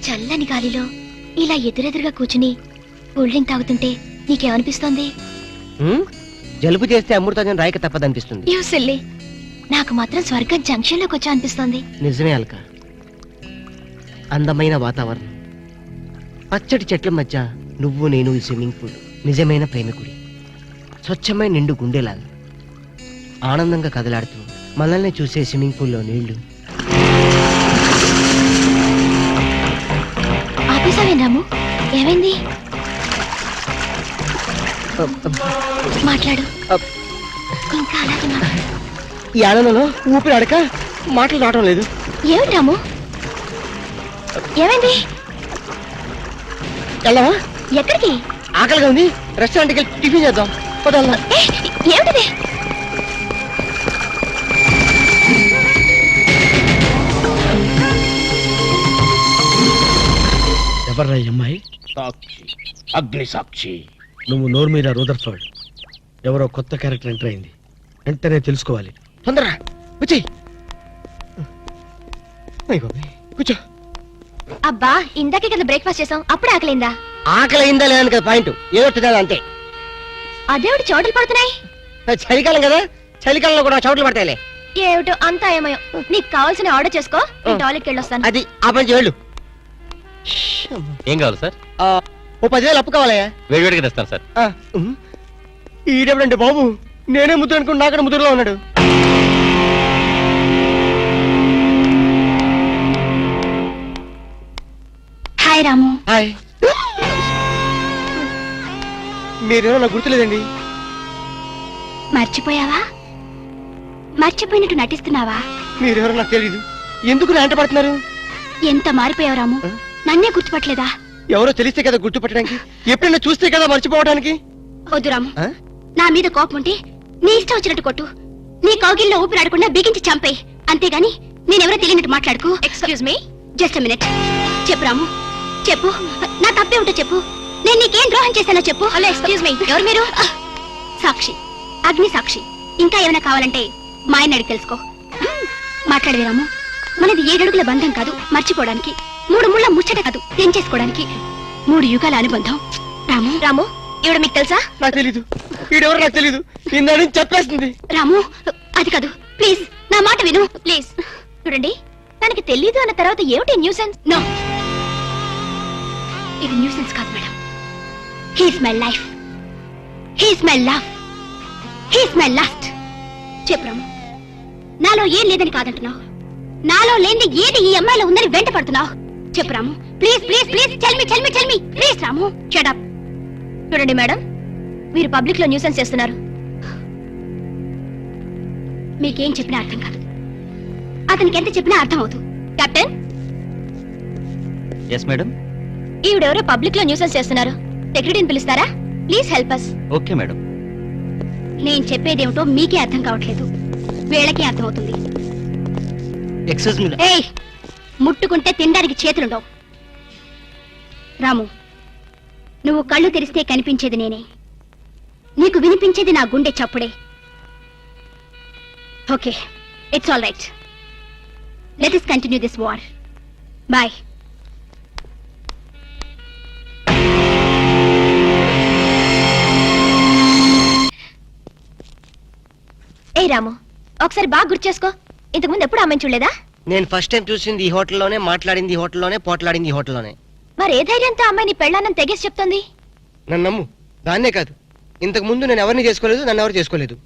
చల్లని గాలిలో ఇలా ఎదురెదురుగా కూర్చుని కూల్ డ్రింక్ తాగుతుంటే నీకేమనిపిస్తోంది? జలుబు చేస్తే అమృతాజన్ రాయక తప్పదనిపిస్తుంది. యూ సిల్లీ, నాకు మాత్రం స్వర్గం జంక్షన్ లోకి వచ్చా అనిపిస్తోంది. నిజమే అల్క, అందమైన వాతావరణం, పచ్చటి చెట్ల మధ్య నువ్వు నేను ఈ స్విమ్మింగ్ పూల్, నిజమైన ప్రేమికుడి, స్వచ్ఛమైన నిండు గుండెలాగా ఆనందంగా కదలాడుతూ మనల్ని చూసే స్విమ్మింగ్ పూల్లో నీళ్లు. ఆపేసావే రాము, ఏమైంది? మాట్లాడు, ఇంకా అలాగే మాట్లాడు. ఈ ఆనందంలో ఊపిరి అడక మాటలు రావడం లేదు. ఏమిటి రాము, ఏమైంది? వెళ్ళవా? ఎక్కడికి? ఆకలిగా ఉంది, రెస్టారెంట్కి వెళ్ళి టిఫిన్ చేద్దాం. ఏమిటిది? ఎవర్రా ఈ అమ్మాయి? సాక్షి, అగ్ని సాక్షి. నువ్వు నోరు మీద రూదర్ఫర్డ్, ఎవరో కొత్త క్యారెక్టర్ ఎంటర్ అయింది, వెంటనే తెలుసుకోవాలి. తొందరగా వచ్చేయ్. కూర్చో. అబ్బా, ఇందాకే కదా బ్రేక్ఫాస్ట్ చేసాం, అప్పుడే ఆకలిందా? ఆకలి లేదని కదా పాయింట్, ఏదో తినాలి అంతే. అదేవిటి చోటలు పడుతున్నాయి? చలికాలం కదా, చలికాలంలో కూడా చోట్లు పడతాయిలే. ఏమిటో అంతా ఏమయో. నీకు కావాల్సిన ఆర్డర్ చేసుకో, నేను టాయిలెట్కి వెళ్ళొస్తాను. అది ఆ పని వెళ్ళు. ఏం కావాలి సార్? ఓ 10,000 అప్పు కావాలయ్యా. వేడివేడిగా తెస్తాను సార్. ఈడెవడండి బాబు, నేనే ముద్దు అనుకుని నాకడ ముద్దులో ఉన్నాడు. హాయ్ రాము. హాయ్. మీరేమో నాకు గుర్తులేదండి. మర్చిపోయావా? మర్చిపోయినట్టు నటిస్తున్నావా? మీరెవరో నాకు తెలీదు, ఎందుకు నా వెంట పడుతున్నారు? ఎంత మారిపోయావు రాము, నన్నే గుర్తుపట్టలేదా? ఎవరో తెలిస్తే కదా గుర్తుపట్టడానికి, ఎప్పుడైనా చూస్తే కదా మర్చిపోవడానికి. వద్దు రాము, నా మీద కోపం ఉంటే నీ ఇష్టం వచ్చినట్టు కొట్టు, నీ కౌగిల్లో ఊపిరాడకుండా బిగించి చంపేయి, అంతేగాని నేనెవరో తెలియనట్టు మాట్లాడుకు. Excuse me, just a minute. చెప్పు రాము, చెప్పు, నా తప్పే ఉంటో చెప్పు, నేను నీకేం ద్రోహం చేశానో చెప్పు. హలో, ఎక్స్క్యూజ్ మీ, ఎవరు మీరు? సాక్షి, అగ్ని సాక్షి. ఇంకా ఏమైనా కావాలంటే మా ఆయన అడిగి తెలుసుకో. మాట్లాడేది రాము, మనది 7 అడుగుల బంధం కాదు మర్చిపోవడానికి, 3 ముళ్ళ ముచ్చట కాదు తెంచేసుకోవడానికి, 3 యుగాల అనుబంధం. రాము, రాము, ఇవిడ మీకు తెలుసా? నాకు తెలీదు, ఈడెవరో నాకు తెలీదు, ఇందని చెప్పేస్తుంది. రాము, అది కాదు, ప్లీజ్ నా మాట విను, ప్లీజ్. చూడండి, తనకి తెలీదు అన్న తర్వాత ఏమిటి న్యూసెన్స్? నో, ఇది న్యూసెన్స్ కాదు madam. He's my life, he's my love, he's my last. చెప్పు రాము, నాలో ఏం లేదని కాదంటున్నావు, నాలో లేని ఏది ఈ అమ్మాయిలో ఉందని వెంట పడుతున్నావు. చెప్పు Ramu, please please please, tell me please. Ramu, shut up. చూడండి మేడం, మీరు పబ్లిక్ లో న్యూసెన్స్ చేస్తున్నారు. మీకేం చెప్పినా అర్థం కాదు, అతనికి ఎంత చెప్పినా అర్థం అవుతుంది. కెప్టెన్. Yes madam. ఈవిడెవరో పబ్లిక్ లో న్యూసెన్స్ చేస్తున్నారు, సెక్రటరీని పిలుస్తారా? Please help us. Okay madam. నేను చెప్పేదేమిటో మీకే అర్థం కావట్లేదు, వీళ్ళకి అర్థం అవుతుంది. Excuse me. ఏయ్, ముట్టుకుంటే తినడానికి చేతులుండవు. రాము, నువ్వు కళ్ళు తెరిస్తే కనిపించేది నేనే, నీకు వినిపించేది నా గుండె చప్పుడే. Okay, it's all right, let us continue this war. Bye. ఏ రాము, ఒకసారి బాగా గుర్తు చేసుకో, ఇంతకుముందు ఎప్పుడు అమ్మాయిని చూడలేదా? నేను ఫస్ట్ టైం చూసింది ఈ హోటల్లోనే, మాట్లాడింది ఈ హోటల్లోనే, పోట్లాడింది ఈ హోటల్లోనే. మరి ఏ ధైర్యంతో అమ్మాయిని పెళ్ళానని తెగేసి చెప్తుంది? నన్ను నమ్ము. దాన్నే కాదు, ఇంతకు ముందు నేను ఎవరిని చేసుకోలేదు, నన్ను ఎవరు చేసుకోలేదు.